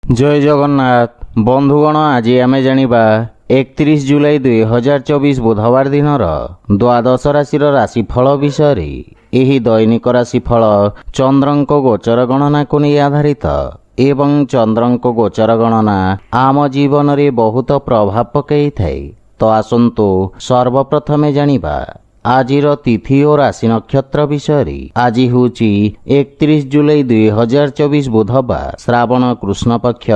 जय जगन्नाथ बंधुगण आज आम जानिबा 31 जुलाई 2024 बुधवार दिन द्वादश राशि राशिफल विषय। यही दैनिक राशिफल चंद्रंक गोचर गणना को नहीं आधारित एवं चंद्रंक गोचर गणना आम जीवन में बहुत प्रभाव पकई थाए। तो आसंतु सर्वप्रथमे जानिबा आजिर तिथि और राशि नक्षत्र विषय। आज हूँ 31 जुलाई 2024 बुधवार श्रावण कृष्ण पक्ष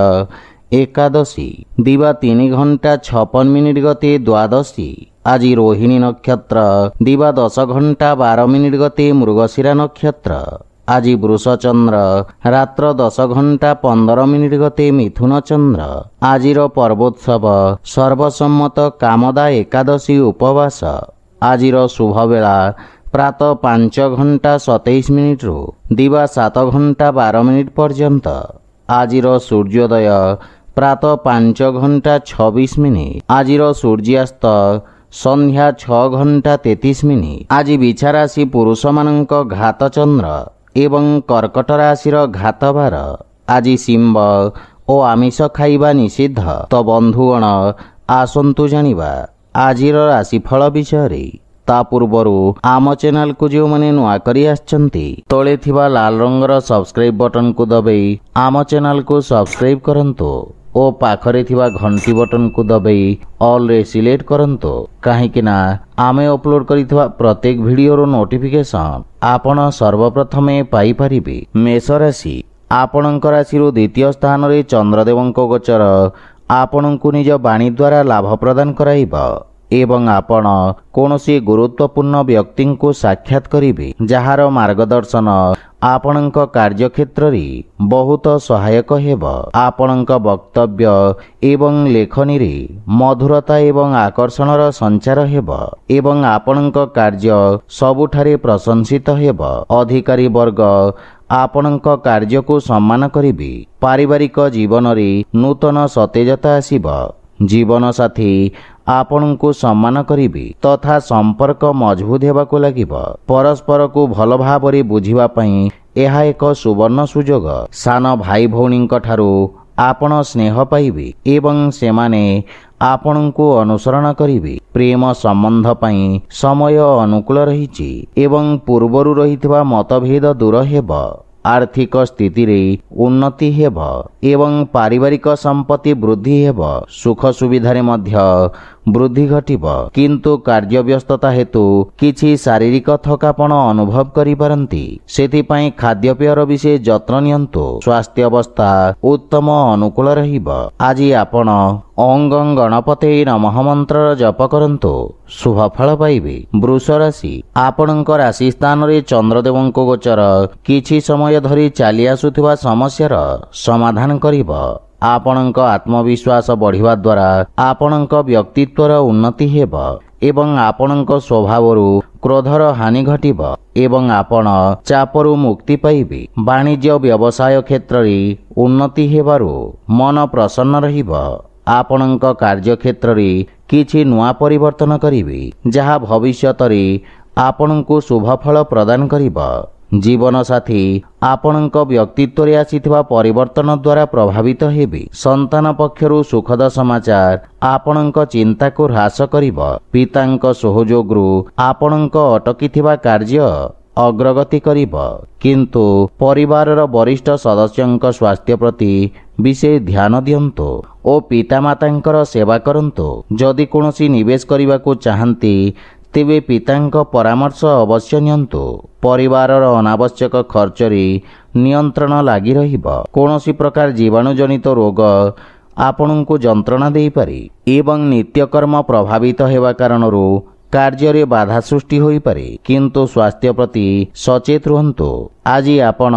एकादशी दिवा 3 घंटा 56 मिनिट गते द्वादशी। आज रोहिणी नक्षत्र दिवा 10 घंटा 12 मिनिट गते मृगशिरा नक्षत्र। आज वृष चंद्र रात्र 10 घंटा 15 मिनिट गते मिथुन चंद्र। आजिर पर्वोत्सव सर्वसम्मत कामदा एकादशी उपवास। आजिर शुभ बेला प्रातः 5 घंटा 27 मिनिट रु दिवा 7 घंटा 12 मिनिट पर्यंत। आजिर सूर्योदय प्रातः 5 घंटा 26 मिनिट। आजिर सूर्यास्त संध्या 6 घंटा 33 मिनिट। आज बिछा राशि पुरुष मानक घात चंद्र एवं कर्कट राशि घात बार। आज सिंह और आमिष खाइबा निषिद्ध। तो बंधुगण आसंतु जानिबा आजिर राशिफल विषय। ता पूर्वरु आम चैनल को जो मैंने नुआ करी आछंती तले थिबा लाल रंगर सब्सक्राइब बटन को दबाई आम चैनल को सब्सक्राइब करंतु और पाखरे थिबा घंटी बटन को दबाई ऑल रे सिलेक्ट करंतु काहेकि ना आमे अपलोड करिथिबा प्रत्येक वीडियो नोटिफिकेशन आपण सर्वप्रथमे पाई परिबे। मेष राशि आपणक राशि द्वितीय स्थान रे चंद्रदेवंक गोचर आपणको निज बाणी द्वारा लाभ प्रदान कराइबा एवं आपण कौनसी गुरुत्वपूर्ण व्यक्ति को साक्षात करिबे जहार मार्गदर्शन आपणक कार्यक्षेत्र रे बहुत सहायक हेब। आपणक वक्तव्य एवं लेखनी रे मधुरता एवं आकर्षणर संचार हेब एवं आपणक कार्य सबुठारे प्रशंसित हेब। अधिकारी वर्ग आपणक कार्य को सम्मान करिबे। पारिवारिक जीवन रे नूतन सतेजता आसीब। जीवन साथी आपण को सम्मान करिबे तथा संपर्क मजबूत हेबाको लागिब। परस्पर को भल भाबरे बुझिबा पई एहा एक सुवर्ण सुजोग। सान भाई भौणींक ठारू आपण स्नेह पाइबे एवं सेमाने आपण को अनुसरण करिबे। प्रेम संबंध पई समय अनुकूल रहिछि एवं पूर्वरु रहितबा मतभेद दूर हेब। आर्थिक स्थिति रे उन्नति हेब एवं पारिवारिक संपत्ति वृद्धि हेब। सुख सुविधा रे मध्य वृद्धि घटिब किंतु कार्य व्यस्तता हेतु किछि शारीरिक थकापन अनुभव करि पारंती। सेथि पई खाद्यपेयर विशेष जत्न नियंतु। स्वास्थ्य अवस्था उत्तम अनुकूल रहिब। आज आपण ओं गणपते नमः मंत्र जप करंतु शुभ फल पाइबे। वृष राशि आपणक राशि स्थान रे चंद्रदेवंक गोचर किछि समय धरि चली आसुथिबा समस्यार समाधान करिब। आपणक आत्मविश्वास बढ़िबा द्वारा आपणक व्यक्तित्वर उन्नति हेब एवं आपणक स्वभावरु क्रोधर हानि घटिब एवं आपण चापरु मुक्ति पाइबे। वाणिज्य व्यवसाय क्षेत्र रे उन्नति हेबारु मन प्रसन्न रहिब। आपणक कार्य क्षेत्र रे किछि नुआ परिवर्तन करिबे जहा भविष्यत रे आपणको शुभ फल प्रदान करिब। जीवन साथी आपणक व्यक्तित्व रे आसीथिबा परिवर्तन द्वारा प्रभावित हेबे। संतान पक्षरु सुखद समाचार आपणक चिंता को ह्रास करिब। पितांक सहयोगरु आपणक अटकीथिबा कार्य अग्रगति करिब किंतु परिवारर वरिष्ठ सदस्यंक स्वास्थ्य प्रति विशेष ध्यान दियंतु और पितामातांकर सेवा करंतु। जदि कोनोसी निवेश करिबा को चाहंती तेबे पितांक परामर्श अवश्य नियंतु। परिवारर अनावश्यक खर्च रे नियंत्रण लागि रहिब। कोनोसी प्रकार जीवाणु जनित रोग आपणको जंत्रणा देई पारे एवं नित्यकर्म प्रभावित हेबा कारणरू कार्य रे बाधा सृष्टि होई पारे किंतु स्वास्थ्य प्रति सचेत रहंतु। आज आपण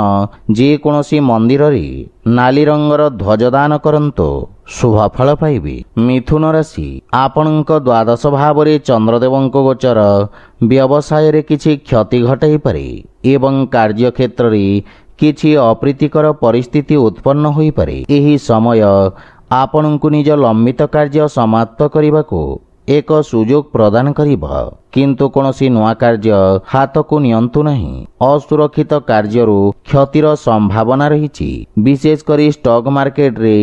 जे कोनोसी मंदिर रे नाली रंगर ध्वजदान करंतु शुभ फल पाइबे। मिथुन राशि आपणक द्वादश भाव रे चंद्रदेवंक गोचर व्यवसाय रे किछि क्षति घटाई पारे एवं कार्य क्षेत्र रे किछि अप्रीतिकर परिस्थिति उत्पन्न होई पारे। एही समय आपणको निज लंबित कार्य समाप्त करिबाको ଏକ ସୁଯୋଗ ପ୍ରଦାନ କରିବ। କିନ୍ତୁ କୌଣସି ନୂଆ କାର୍ଯ୍ୟ ହାତକୁ ନିଅନ୍ତୁ ନାହିଁ। ଅସୁରକ୍ଷିତ କାର୍ଯ୍ୟରୁ କ୍ଷତିର ସମ୍ଭାବନା ରହିଛି। ବିଶେଷ କରି ଷ୍ଟକ୍ ମାର୍କେଟରେ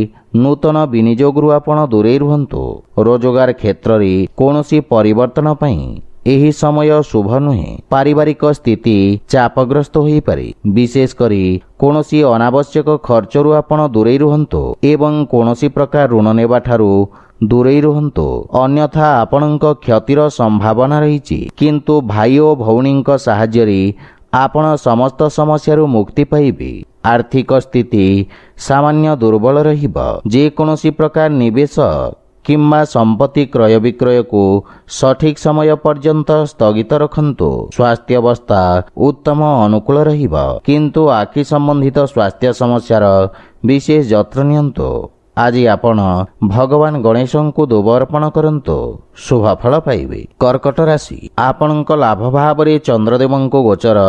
ନୂତନ ବିନିଯୋଗରୁ ଆପଣ ଦୂରେଇ ରୁହନ୍ତୁ। ରୋଜଗାର କ୍ଷେତ୍ରରେ କୌଣସି ପରିବର୍ତ୍ତନ ପାଇଁ ଏହି ସମୟ ଶୁଭ ନୁହେଁ। ପାରିବାରିକ ସ୍ଥିତି ଚାପଗ୍ରସ୍ତ ହୋଇପାରେ। ବିଶେଷ କରି କୌଣସି ଅନାବଶ୍ୟକ ଖର୍ଚ୍ଚରୁ ଆପଣ ଦୂରେଇ ରୁହନ୍ତୁ ଏବଂ କୌଣସି ପ୍ରକାର ଋଣ ନେବାଠାରୁ ଦୂରେଇ ରୁହନ୍ତୁ, ଅନ୍ୟଥା ଆପଣଙ୍କ କ୍ଷତିର ସମ୍ଭାବନା ରହିଛି। କିନ୍ତୁ ଭାଇ ଓ ଭଉଣୀଙ୍କ ସାହାଯ୍ୟରେ ଆପଣ ସମସ୍ତ ସମସ୍ୟାରୁ ମୁକ୍ତି ପାଇବେ। ଆର୍ଥିକ ସ୍ଥିତି ସାମାନ୍ୟ ଦୁର୍ବଳ ରହିବ। ଯେକୌଣସି ପ୍ରକାର ନିବେଶ କିମ୍ବା ସମ୍ପତ୍ତି କ୍ରୟ ବିକ୍ରୟକୁ ସଠିକ୍ ସମୟ ପର୍ଯ୍ୟନ୍ତ ସ୍ଥଗିତ ରଖନ୍ତୁ। ସ୍ୱାସ୍ଥ୍ୟାବସ୍ଥା ଉତ୍ତମ ଅନୁକୂଳ ରହିବ, କିନ୍ତୁ ଆଖି ସମ୍ବନ୍ଧିତ ସ୍ୱାସ୍ଥ୍ୟ ସମସ୍ୟାର ବିଶେଷ ଯତ୍ନ ନିଅନ୍ତୁ। ଆଜି ଆପଣ ଭଗବାନ ଗଣେଶଙ୍କୁ ଦୁବ ଅର୍ପଣ କରନ୍ତୁ, ଶୁଭ ଫଳ ପାଇବେ। କର୍କଟ ରାଶି, ଆପଣଙ୍କ ଲାଭ ଭାବରେ ଚନ୍ଦ୍ରଦେବଙ୍କ ଗୋଚର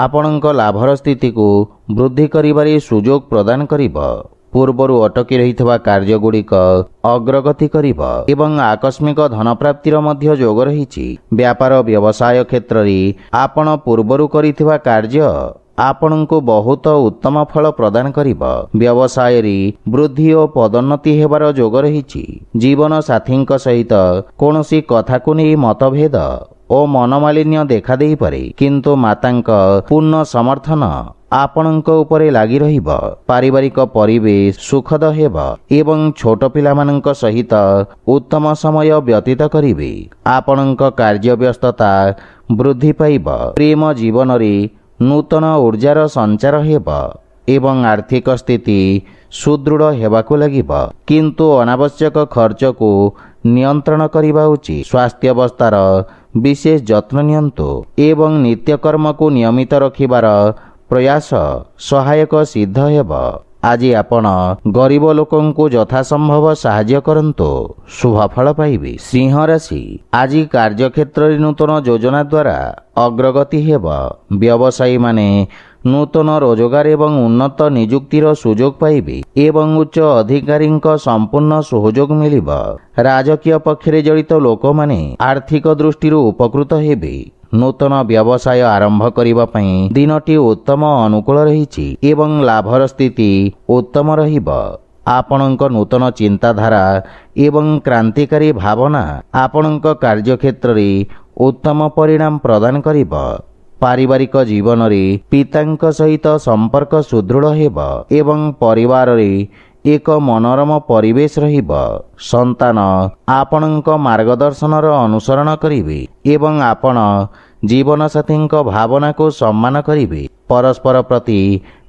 ଆପଣଙ୍କ ଲାଭର ସ୍ଥିତିକୁ ବୃଦ୍ଧି କରିବାରେ ସୁଯୋଗ ପ୍ରଦାନ କରିବ। ପୂର୍ବରୁ ଅଟକି ରହିଥିବା କାର୍ଯ୍ୟଗୁଡ଼ିକ ଅଗ୍ରଗତି କରିବ ଏବଂ ଆକସ୍ମିକ ଧନପ୍ରାପ୍ତିର ମଧ୍ୟ ଯୋଗ ରହିଛି। ବ୍ୟାପାର ବ୍ୟବସାୟ କ୍ଷେତ୍ରରେ ଆପଣ ପୂର୍ବରୁ କରିଥିବା କାର୍ଯ୍ୟ ଆପଣଙ୍କୁ ବହୁତ ଉତ୍ତମ ଫଳ ପ୍ରଦାନ କରିବ। ବ୍ୟବସାୟରେ ବୃଦ୍ଧି ଓ ପଦୋନ୍ନତି ହେବାର ଯୋଗ ରହିଛି। ଜୀବନ ସାଥୀଙ୍କ ସହିତ କୌଣସି କଥାକୁ ନେଇ ମତଭେଦ ଓ ମନମାଳିନ୍ୟ ଦେଖାଦେଇପାରେ, କିନ୍ତୁ ମାତାଙ୍କ ପୂର୍ଣ୍ଣ ସମର୍ଥନ ଆପଣଙ୍କ ଉପରେ ଲାଗି ରହିବ। ପାରିବାରିକ ପରିବେଶ ସୁଖଦ ହେବ ଏବଂ ଛୋଟ ପିଲାମାନଙ୍କ ସହିତ ଉତ୍ତମ ସମୟ ବ୍ୟତୀତ କରିବେ। ଆପଣଙ୍କ କାର୍ଯ୍ୟବ୍ୟସ୍ତତା ବୃଦ୍ଧି ପାଇବ। ପ୍ରେମ ଜୀବନରେ ନୂତନ ଊର୍ଜାର ସଞ୍ଚାର ହେବ ଏବଂ ଆର୍ଥିକ ସ୍ଥିତି ସୁଦୃଢ଼ ହେବାକୁ ଲାଗିବ। କିନ୍ତୁ ଅନାବଶ୍ୟକ ଖର୍ଚ୍ଚକୁ ନିୟନ୍ତ୍ରଣ କରିବା ଉଚିତ। ସ୍ୱାସ୍ଥ୍ୟାବସ୍ଥାର ବିଶେଷ ଯତ୍ନ ନିଅନ୍ତୁ ଏବଂ ନିତ୍ୟକର୍ମକୁ ନିୟମିତ ରଖିବାର ପ୍ରୟାସ ସହାୟକ ସିଦ୍ଧ ହେବ। ଆଜି ଆପଣ ଗରିବ ଲୋକଙ୍କୁ ଯଥାସମ୍ଭବ ସାହାଯ୍ୟ କରନ୍ତୁ, ଶୁଭ ଫଳ ପାଇବେ। ସିଂହ ରାଶି, ଆଜି କାର୍ଯ୍ୟକ୍ଷେତ୍ରରେ ନୂତନ ଯୋଜନା ଦ୍ୱାରା ଅଗ୍ରଗତି ହେବ। ବ୍ୟବସାୟୀମାନେ ନୂତନ ରୋଜଗାର ଏବଂ ଉନ୍ନତ ନିଯୁକ୍ତିର ସୁଯୋଗ ପାଇବେ ଏବଂ ଉଚ୍ଚ ଅଧିକାରୀଙ୍କ ସମ୍ପୂର୍ଣ୍ଣ ସହଯୋଗ ମିଳିବ। ରାଜକୀୟ ପକ୍ଷରେ ଜଡ଼ିତ ଲୋକମାନେ ଆର୍ଥିକ ଦୃଷ୍ଟିରୁ ଉପକୃତ ହେବେ। ନୂତନ ବ୍ୟବସାୟ ଆରମ୍ଭ କରିବା ପାଇଁ ଦିନଟି ଉତ୍ତମ ଅନୁକୂଳ ରହିଛି ଏବଂ ଲାଭର ସ୍ଥିତି ଉତ୍ତମ ରହିବ। ଆପଣଙ୍କ ନୂତନ ଚିନ୍ତାଧାରା ଏବଂ କ୍ରାନ୍ତିକାରୀ ଭାବନା ଆପଣଙ୍କ କାର୍ଯ୍ୟକ୍ଷେତ୍ରରେ ଉତ୍ତମ ପରିଣାମ ପ୍ରଦାନ କରିବ। ପାରିବାରିକ ଜୀବନରେ ପିତାଙ୍କ ସହିତ ସମ୍ପର୍କ ସୁଦୃଢ଼ ହେବ ଏବଂ ପରିବାରରେ ଏକ ମନୋରମ ପରିବେଶ ରହିବ। ସନ୍ତାନ ଆପଣଙ୍କ ମାର୍ଗଦର୍ଶନର ଅନୁସରଣ କରିବେ ଏବଂ ଆପଣ ଜୀବନସାଥୀଙ୍କ ଭାବନାକୁ ସମ୍ମାନ କରିବେ। ପରସ୍ପର ପ୍ରତି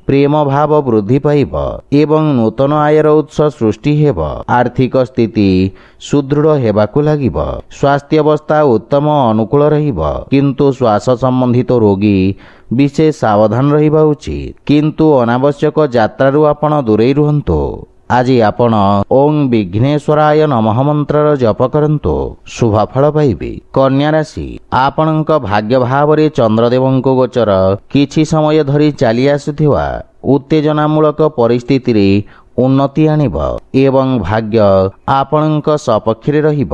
ପ୍ରେମ ଭାବ ବୃଦ୍ଧି ପାଇବ ଏବଂ ନୂତନ ଆୟର ଉତ୍ସ ସୃଷ୍ଟି ହେବ। ଆର୍ଥିକ ସ୍ଥିତି ସୁଦୃଢ଼ ହେବାକୁ ଲାଗିବ। ସ୍ୱାସ୍ଥ୍ୟାବସ୍ଥା ଉତ୍ତମ ଅନୁକୂଳ ରହିବ, କିନ୍ତୁ ଶ୍ୱାସ ସମ୍ବନ୍ଧିତ ରୋଗୀ ବିଶେଷ ସାବଧାନ ରହିବା ଉଚିତ। କିନ୍ତୁ ଅନାବଶ୍ୟକ ଯାତ୍ରାରୁ ଆପଣ ଦୂରେଇ ରୁହନ୍ତୁ। ଆଜି ଆପଣ ଓଂ ବିଘ୍ନେଶ୍ୱରାୟ ନମଃ ମନ୍ତ୍ରର ଜପ କରନ୍ତୁ, ଶୁଭ ଫଳ ପାଇବେ। କନ୍ୟା ରାଶି, ଆପଣଙ୍କ ଭାଗ୍ୟ ଭାବରେ ଚନ୍ଦ୍ରଦେବଙ୍କ ଗୋଚର କିଛି ସମୟ ଧରି ଚାଲି ଆସୁଥିବା ଉତ୍ତେଜନାମୂଳକ ପରିସ୍ଥିତିରେ ଉନ୍ନତି ଆଣିବ ଏବଂ ଭାଗ୍ୟ ଆପଣଙ୍କ ସପକ୍ଷରେ ରହିବ।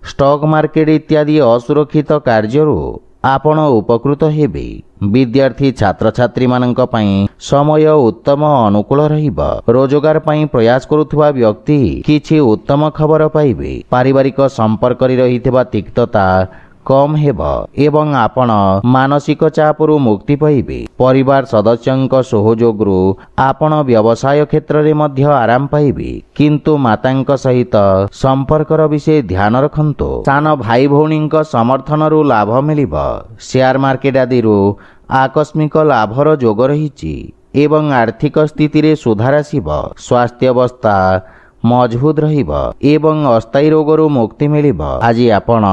ଷ୍ଟକ୍ ମାର୍କେଟ ଇତ୍ୟାଦି ଅସୁରକ୍ଷିତ କାର୍ଯ୍ୟରୁ ଆପଣ ଉପକୃତ ହେବେ। ବିଦ୍ୟାର୍ଥୀ ଛାତ୍ରଛାତ୍ରୀମାନଙ୍କ ପାଇଁ ସମୟ ଉତ୍ତମ ଅନୁକୂଳ ରହିବ। ରୋଜଗାର ପାଇଁ ପ୍ରୟାସ କରୁଥିବା ବ୍ୟକ୍ତି କିଛି ଉତ୍ତମ ଖବର ପାଇବେ। ପାରିବାରିକ ସମ୍ପର୍କରେ ରହିଥିବା ତିକ୍ତତା କମ୍ ହେବ ଏବଂ ଆପଣ ମାନସିକ ଚାପରୁ ମୁକ୍ତି ପାଇବେ। ପରିବାର ସଦସ୍ୟଙ୍କ ସହଯୋଗରୁ ଆପଣ ବ୍ୟବସାୟ କ୍ଷେତ୍ରରେ ମଧ୍ୟ ଆରାମ ପାଇବେ, କିନ୍ତୁ ମାତାଙ୍କ ସହିତ ସମ୍ପର୍କର ବିଷୟ ଧ୍ୟାନ ରଖନ୍ତୁ। ସାନ ଭାଇ ଭଉଣୀଙ୍କ ସମର୍ଥନରୁ ଲାଭ ମିଳିବ। ସେୟାର ମାର୍କେଟ ଆଦିରୁ ଆକସ୍ମିକ ଲାଭର ଯୋଗ ରହିଛି ଏବଂ ଆର୍ଥିକ ସ୍ଥିତିରେ ସୁଧାର ଆସିବ। ସ୍ୱାସ୍ଥ୍ୟାବସ୍ଥା ମଜବୁତ ରହିବ ଏବଂ ଅସ୍ଥାୟୀ ରୋଗରୁ ମୁକ୍ତି ମିଳିବ। ଆଜି ଆପଣ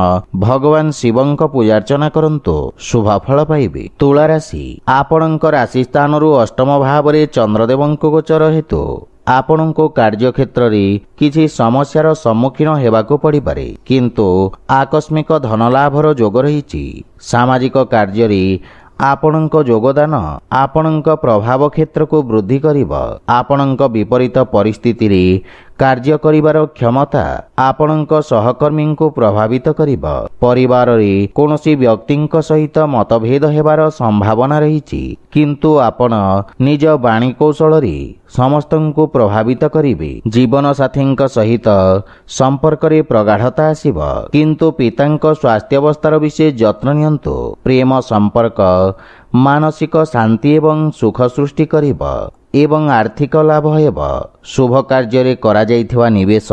ଭଗବାନ ଶିବଙ୍କ ପୂଜାର୍ଚ୍ଚନା କରନ୍ତୁ, ଶୁଭ ଫଳ ପାଇବେ। ତୁଳା ରାଶି, ଆପଣଙ୍କ ରାଶି ସ୍ଥାନରୁ ଅଷ୍ଟମ ଭାବରେ ଚନ୍ଦ୍ରଦେବଙ୍କ ଗୋଚର ହେତୁ ଆପଣଙ୍କୁ କାର୍ଯ୍ୟକ୍ଷେତ୍ରରେ କିଛି ସମସ୍ୟାର ସମ୍ମୁଖୀନ ହେବାକୁ ପଡ଼ିପାରେ, କିନ୍ତୁ ଆକସ୍ମିକ ଧନଲାଭର ଯୋଗ ରହିଛି। ସାମାଜିକ କାର୍ଯ୍ୟରେ ଆପଣଙ୍କ ଯୋଗଦାନ ଆପଣଙ୍କ ପ୍ରଭାବ କ୍ଷେତ୍ରକୁ ବୃଦ୍ଧି କରିବ। ଆପଣଙ୍କ ବିପରୀତ ପରିସ୍ଥିତିରେ କାର୍ଯ୍ୟ କରିବାର କ୍ଷମତା ଆପଣଙ୍କ ସହକର୍ମୀଙ୍କୁ ପ୍ରଭାବିତ କରିବ। ପରିବାରରେ କୌଣସି ବ୍ୟକ୍ତିଙ୍କ ସହିତ ମତଭେଦ ହେବାର ସମ୍ଭାବନା ରହିଛି, କିନ୍ତୁ ଆପଣ ନିଜ ବାଣୀ କୌଶଳରେ ସମସ୍ତଙ୍କୁ ପ୍ରଭାବିତ କରିବେ। ଜୀବନସାଥୀଙ୍କ ସହିତ ସମ୍ପର୍କରେ ପ୍ରଗାଢ଼ତା ଆସିବ, କିନ୍ତୁ ପିତାଙ୍କ ସ୍ୱାସ୍ଥ୍ୟାବସ୍ଥାର ବିଶେଷ ଯତ୍ନ ନିଅନ୍ତୁ। ପ୍ରେମ ସମ୍ପର୍କ ମାନସିକ ଶାନ୍ତି ଏବଂ ସୁଖ ସୃଷ୍ଟି କରିବ ଏବଂ ଆର୍ଥିକ ଲାଭ ହେବ। ଶୁଭ କାର୍ଯ୍ୟରେ କରାଯାଇଥିବା ନିବେଶ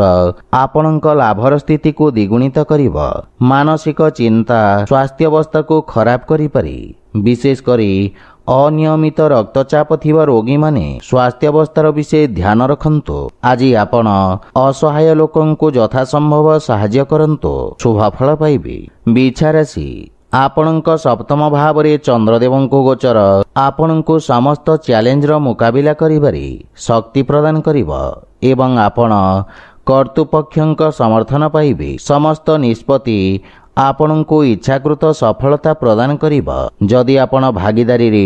ଆପଣଙ୍କ ଲାଭର ସ୍ଥିତିକୁ ଦ୍ୱିଗୁଣିତ କରିବ। ମାନସିକ ଚିନ୍ତା ସ୍ୱାସ୍ଥ୍ୟାବସ୍ଥାକୁ ଖରାପ କରିପାରେ। ବିଶେଷ କରି ଅନିୟମିତ ରକ୍ତଚାପ ଥିବା ରୋଗୀମାନେ ସ୍ୱାସ୍ଥ୍ୟାବସ୍ଥାର ବିଶେଷ ଧ୍ୟାନ ରଖନ୍ତୁ। ଆଜି ଆପଣ ଅସହାୟ ଲୋକଙ୍କୁ ଯଥାସମ୍ଭବ ସାହାଯ୍ୟ କରନ୍ତୁ, ଶୁଭଫଳ ପାଇବେ। ବିଛା ରାଶି, ଆପଣଙ୍କ ସପ୍ତମ ଭାବରେ ଚନ୍ଦ୍ରଦେବଙ୍କ ଗୋଚର ଆପଣଙ୍କୁ ସମସ୍ତ ଚ୍ୟାଲେଞ୍ଜର ମୁକାବିଲା କରିବାରେ ଶକ୍ତି ପ୍ରଦାନ କରିବ ଏବଂ ଆପଣ କର୍ତ୍ତୃପକ୍ଷଙ୍କ ସମର୍ଥନ ପାଇବେ। ସମସ୍ତ ନିଷ୍ପତ୍ତି ଆପଣଙ୍କୁ ଇଚ୍ଛାକୃତ ସଫଳତା ପ୍ରଦାନ କରିବ। ଯଦି ଆପଣ ଭାଗିଦାରୀରେ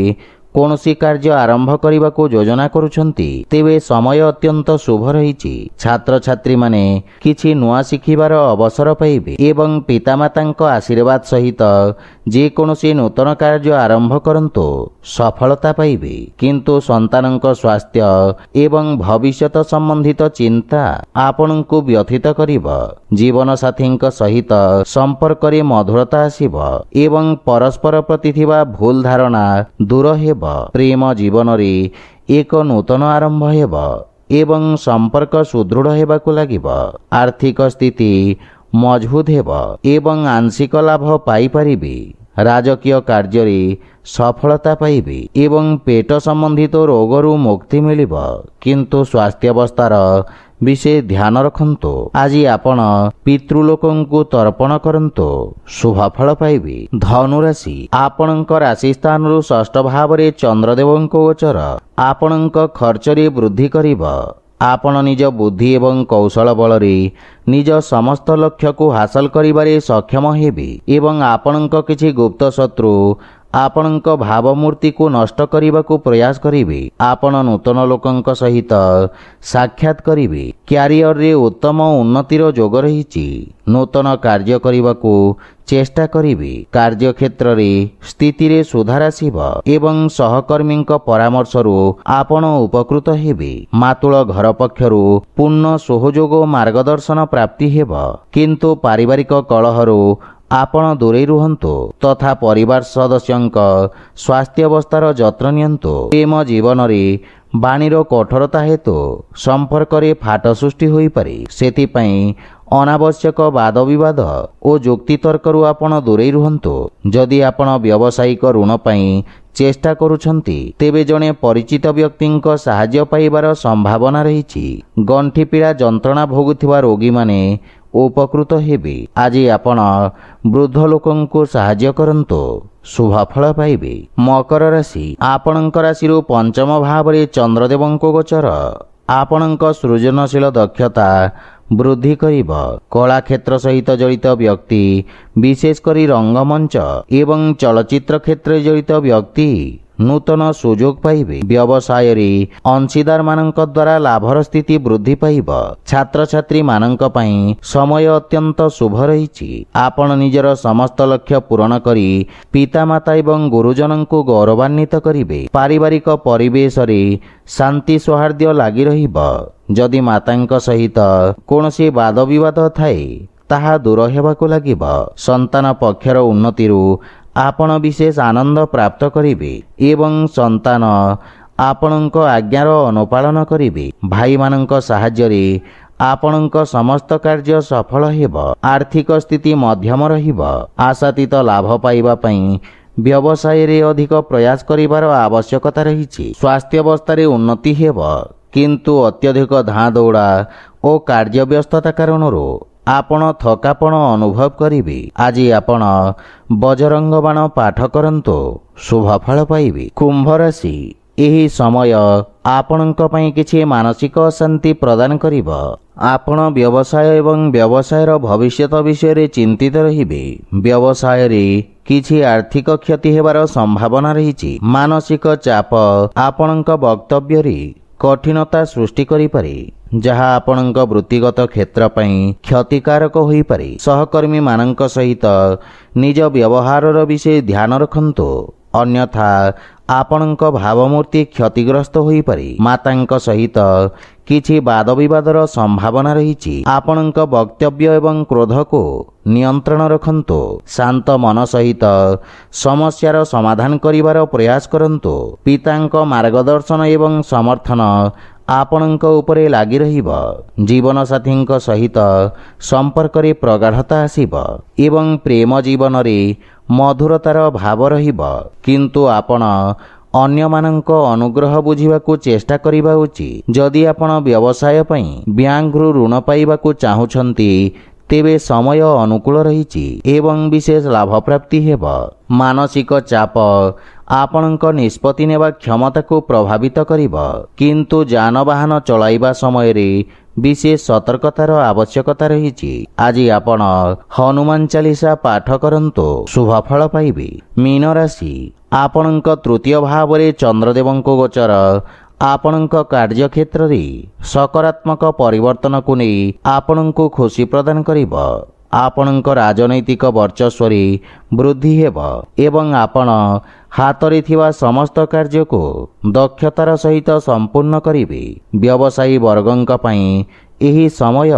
କୌଣସି କାର୍ଯ୍ୟ ଆରମ୍ଭ କରିବାକୁ ଯୋଜନା କରୁଛନ୍ତି, ତେବେ ସମୟ ଅତ୍ୟନ୍ତ ଶୁଭ ରହିଛି। ଛାତ୍ରଛାତ୍ରୀମାନେ କିଛି ନୂଆ ଶିଖିବାର ଅବସର ପାଇବେ ଏବଂ ପିତାମାତାଙ୍କ ଆଶୀର୍ବାଦ ସହିତ ଯେକୌଣସି ନୂତନ କାର୍ଯ୍ୟ ଆରମ୍ଭ କରନ୍ତୁ, ସଫଳତା ପାଇବେ। କିନ୍ତୁ ସନ୍ତାନଙ୍କ ସ୍ୱାସ୍ଥ୍ୟ ଏବଂ ଭବିଷ୍ୟତ ସମ୍ବନ୍ଧିତ ଚିନ୍ତା ଆପଣଙ୍କୁ ବ୍ୟଥିତ କରିବ। ଜୀବନସାଥୀଙ୍କ ସହିତ ସମ୍ପର୍କରେ ମଧୁରତା ଆସିବ ଏବଂ ପରସ୍ପର ପ୍ରତି ଥିବା ଭୁଲ ଧାରଣା ଦୂର ହେବ। ପ୍ରେମ ଜୀବନରେ ଏକ ନୂତନ ଆରମ୍ଭ ହେବ ଏବଂ ସମ୍ପର୍କ ସୁଦୃଢ଼ ହେବାକୁ ଲାଗିବ। ଆର୍ଥିକ ସ୍ଥିତି ମଜବୁତ ହେବ ଏବଂ ଆଂଶିକ ଲାଭ ପାଇପାରିବେ। ରାଜକୀୟ କାର୍ଯ୍ୟରେ ସଫଳତା ପାଇବେ ଏବଂ ପେଟ ସମ୍ବନ୍ଧିତ ରୋଗରୁ ମୁକ୍ତି ମିଳିବ, କିନ୍ତୁ ସ୍ୱାସ୍ଥ୍ୟାବସ୍ଥାର ବିଶେଷ ଧ୍ୟାନ ରଖନ୍ତୁ। ଆଜି ଆପଣ ପିତୃଲୋକଙ୍କୁ ତର୍ପଣ କରନ୍ତୁ, ଶୁଭଫଳ ପାଇବେ। ଧନୁରାଶି, ଆପଣଙ୍କ ରାଶି ସ୍ଥାନରୁ ଷଷ୍ଠ ଭାବରେ ଚନ୍ଦ୍ରଦେବଙ୍କ ଗୋଚର ଆପଣଙ୍କ ଖର୍ଚ୍ଚରେ ବୃଦ୍ଧି କରିବ। ଆପଣ ନିଜ ବୁଦ୍ଧି ଏବଂ କୌଶଳ ବଳରେ ନିଜ ସମସ୍ତ ଲକ୍ଷ୍ୟକୁ ହାସଲ କରିବାରେ ସକ୍ଷମ ହେବେ ଏବଂ ଆପଣଙ୍କ କିଛି ଗୁପ୍ତ ଶତ୍ରୁ ଆପଣଙ୍କ ଭାବମୂର୍ତ୍ତିକୁ ନଷ୍ଟ କରିବାକୁ ପ୍ରୟାସ କରିବେ। ଆପଣ ନୂତନ ଲୋକଙ୍କ ସହିତ ସାକ୍ଷାତ କରିବେ। କ୍ୟାରିୟରରେ ଉତ୍ତମ ଉନ୍ନତିର ଯୋଗ ରହିଛି। ନୂତନ କାର୍ଯ୍ୟ କରିବାକୁ ଚେଷ୍ଟା କରିବେ। କାର୍ଯ୍ୟକ୍ଷେତ୍ରରେ ସ୍ଥିତିରେ ସୁଧାର ଆସିବ ଏବଂ ସହକର୍ମୀଙ୍କ ପରାମର୍ଶରୁ ଆପଣ ଉପକୃତ ହେବେ। ମାତୁଳ ଘର ପକ୍ଷରୁ ପୂର୍ଣ୍ଣ ସହଯୋଗ ଓ ମାର୍ଗଦର୍ଶନ ପ୍ରାପ୍ତି ହେବ, କିନ୍ତୁ ପାରିବାରିକ କଳହରୁ ଆପଣ ଦୂରେଇ ରୁହନ୍ତୁ ତଥା ପରିବାର ସଦସ୍ୟଙ୍କ ସ୍ୱାସ୍ଥ୍ୟାବସ୍ଥାର ଯତ୍ନ ନିଅନ୍ତୁ। ପ୍ରେମ ଜୀବନରେ ବାଣୀର କଠୋରତା ହେତୁ ସମ୍ପର୍କରେ ଫାଟ ସୃଷ୍ଟି ହୋଇପାରେ। ସେଥିପାଇଁ ଅନାବଶ୍ୟକ ବାଦବିବାଦ ଓ ଯୁକ୍ତିତର୍କରୁ ଆପଣ ଦୂରେଇ ରୁହନ୍ତୁ। ଯଦି ଆପଣ ବ୍ୟବସାୟିକ ଋଣ ପାଇଁ ଚେଷ୍ଟା କରୁଛନ୍ତି, ତେବେ ଜଣେ ପରିଚିତ ବ୍ୟକ୍ତିଙ୍କ ସାହାଯ୍ୟ ପାଇବାର ସମ୍ଭାବନା ରହିଛି। ଗଣ୍ଠିପୀଡ଼ା ଯନ୍ତ୍ରଣା ଭୋଗୁଥିବା ରୋଗୀମାନେ ଉପକୃତ ହେବେ। ଆଜି ଆପଣ ବୃଦ୍ଧ ଲୋକଙ୍କୁ ସାହାଯ୍ୟ କରନ୍ତୁ, ଶୁଭଫଳ ପାଇବେ। ମକର ରାଶି, ଆପଣଙ୍କ ରାଶିରୁ ପଞ୍ଚମ ଭାବରେ ଚନ୍ଦ୍ରଦେବଙ୍କ ଗୋଚର ଆପଣଙ୍କ ସୃଜନଶୀଳ ଦକ୍ଷତା ବୃଦ୍ଧି କରିବ। କଳାକ୍ଷେତ୍ର ସହିତ ଜଡ଼ିତ ବ୍ୟକ୍ତି, ବିଶେଷ କରି ରଙ୍ଗମଞ୍ଚ ଏବଂ ଚଳଚ୍ଚିତ୍ର କ୍ଷେତ୍ରରେ ଜଡ଼ିତ ବ୍ୟକ୍ତି ନୂତନ ସୁଯୋଗ ପାଇବେ। ବ୍ୟବସାୟରେ ଅଂଶୀଦାରମାନଙ୍କ ଦ୍ୱାରା ଲାଭର ସ୍ଥିତି ବୃଦ୍ଧି ପାଇବ। ଛାତ୍ରଛାତ୍ରୀମାନଙ୍କ ପାଇଁ ସମୟ ଅତ୍ୟନ୍ତ ଶୁଭ ରହିଛି। ଆପଣ ନିଜର ସମସ୍ତ ଲକ୍ଷ୍ୟ ପୂରଣ କରି ପିତାମାତା ଏବଂ ଗୁରୁଜନଙ୍କୁ ଗୌରବାନ୍ୱିତ କରିବେ। ପାରିବାରିକ ପରିବେଶରେ ଶାନ୍ତି ସୌହାର୍ଦ୍ଦ୍ୟ ଲାଗି ରହିବ। ଯଦି ମାତାଙ୍କ ସହିତ କୌଣସି ବାଦବିବାଦ ଥାଏ, ତାହା ଦୂର ହେବାକୁ ଲାଗିବ। ସନ୍ତାନ ପକ୍ଷର ଉନ୍ନତିରୁ ଆପଣ ବିଶେଷ ଆନନ୍ଦ ପ୍ରାପ୍ତ କରିବେ ଏବଂ ସନ୍ତାନ ଆପଣଙ୍କ ଆଜ୍ଞାର ଅନୁପାଳନ କରିବେ। ଭାଇମାନଙ୍କ ସାହାଯ୍ୟରେ ଆପଣଙ୍କ ସମସ୍ତ କାର୍ଯ୍ୟ ସଫଳ ହେବ। ଆର୍ଥିକ ସ୍ଥିତି ମଧ୍ୟମ ରହିବ। ଆଶାତୀତ ଲାଭ ପାଇବା ପାଇଁ ବ୍ୟବସାୟରେ ଅଧିକ ପ୍ରୟାସ କରିବାର ଆବଶ୍ୟକତା ରହିଛି। ସ୍ୱାସ୍ଥ୍ୟାବସ୍ଥାରେ ଉନ୍ନତି ହେବ, କିନ୍ତୁ ଅତ୍ୟଧିକ ଧାଁ ଦୌଡ଼ା ଓ କାର୍ଯ୍ୟବ୍ୟସ୍ତତା କାରଣରୁ ଆପଣ ଥକାପଣ ଅନୁଭବ କରିବେ। ଆଜି ଆପଣ ବଜରଙ୍ଗ ବାଣ ପାଠ କରନ୍ତୁ, ଶୁଭଫଳ ପାଇବେ। କୁମ୍ଭ ରାଶି, ଏହି ସମୟ ଆପଣଙ୍କ ପାଇଁ କିଛି ମାନସିକ ଅଶାନ୍ତି ପ୍ରଦାନ କରିବ। ଆପଣ ବ୍ୟବସାୟ ଏବଂ ବ୍ୟବସାୟର ଭବିଷ୍ୟତ ବିଷୟରେ ଚିନ୍ତିତ ରହିବେ। ବ୍ୟବସାୟରେ କିଛି ଆର୍ଥିକ କ୍ଷତି ହେବାର ସମ୍ଭାବନା ରହିଛି। ମାନସିକ ଚାପ ଆପଣଙ୍କ ବକ୍ତବ୍ୟରେ कठिनता सृष्टि करिपारे जहाँ आपणଙ୍କ वृत्तिगत क्षेत्र ପାଇଁ क्षतिकारक ହୋଇପାରେ। सहकर्मी ମାନଙ୍କ सहित निज व्यवहारर विषय ध्यान रखन्तु, अन्यथा आपणଙ୍କ भावमूर्ति क्षतिग्रस्त ହୋଇପାରେ। माताଙ୍କ सहित किछि वाद विवादर संभावना रही। आपणଙ୍କ वक्तव्य एवं क्रोध को नियंत्रण रखन्तु। शांत मन सहित समस्यार समाधान करिवार प्रयास करन्तु। पिताଙ୍କ मार्गदर्शन एवं समर्थन आपणଙ୍କ उपरे लागि रहिब। जीवन साथीଙ୍କ सहित संपर्क रे प्रगाढ़ता आसिब एवं प्रेम जीवन रे मधुरतार भाव रहिब। किंतु आपण अन्य मानक अनुग्रह बुझिबाकू चेष्टा करिबा उचित। जदि आपण व्यवसाय पई ब्यांकरू ऋण पाइबाकू चाहुछंती तेबे समय अनुकूल रहिछि एवं विशेष लाभ प्राप्ति हेब। मानसिक चाप आपणଙ୍କ निष्पत्ति नेबा क्षमता को प्रभावित करिब, किंतु जानवाहन चलाइबा समय रे विशेष सतर्कतार आवश्यकता रही। आज आपण हनुमान चालीसा पाठ करंतु, शुभ फल पाइबे। मीन राशि आपणଙ୍କ तृतीय भाव रे चंद्रदेवଙ୍କ गोचर आपणଙ୍କ कार्य क्षेत्र रे सकारात्मक परिवर्तन को नहीं आपणଙ୍କୁ खुशी प्रदान करिब। आपणଙ୍କ राजनैतिक वर्चस्व रे वृद्धि हेब एवं आपण हातरे थिबा समस्त कार्य को दक्षतार सहित संपूर्ण करिवे। व्यवसायी वर्गଙ୍କ ପାଇଁ एही समय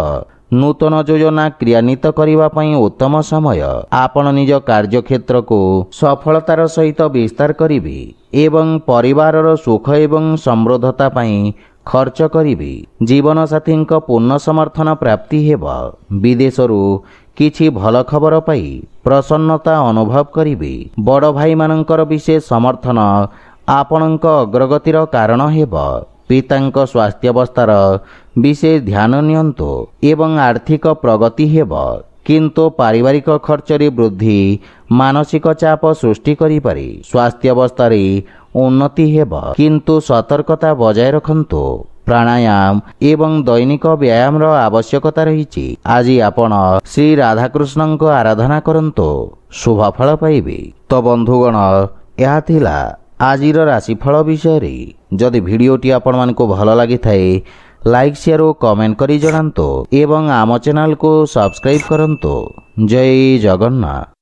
नूतन योजना क्रियान्वित करिबा ପାଇଁ उत्तम समय। आपण निज कार्य क्षेत्र को सफलतार सहित विस्तार करिवे एवं परिवारर सुख एवं समृद्धता ପାଇଁ खर्च करिवे। जीवन साथीଙ୍କ पूर्ण समर्थन प्राप्ति हेब। विदेशरू किछि भल खबर पाई प्रसन्नता अनुभव करिवे। बड़ भाई मानकर विशेष समर्थन आपणଙ୍କ अग्रगतिर कारण हेब। पिताଙ୍କ स्वास्थ्यावस्थार विशेष ध्यान नियंतु एवं आर्थिक प्रगति हेब, किंतु पारिवारिक खर्च रे वृद्धि मानसिक चाप सृष्टि करि पारे। स्वास्थ्यावस्था रे उन्नति हेब, किंतु सतर्कता बजाय रखन्तु। प्राणायाम एवं दैनिक व्यायाम रो आवश्यकता रही। आज आपण श्री राधाकृष्ण को आराधना करन्तु, शुभ फल पाइबे। तो बंधुगण, यह थिला आजिर राशिफल विषय रे। जदि भिडियोटी आपण मानको भल लागि थाए लाइक शेयर और कमेंट करी जणांतु एवं आम चैनल को सब्सक्राइब करन्तु। जय जगन्नाथ।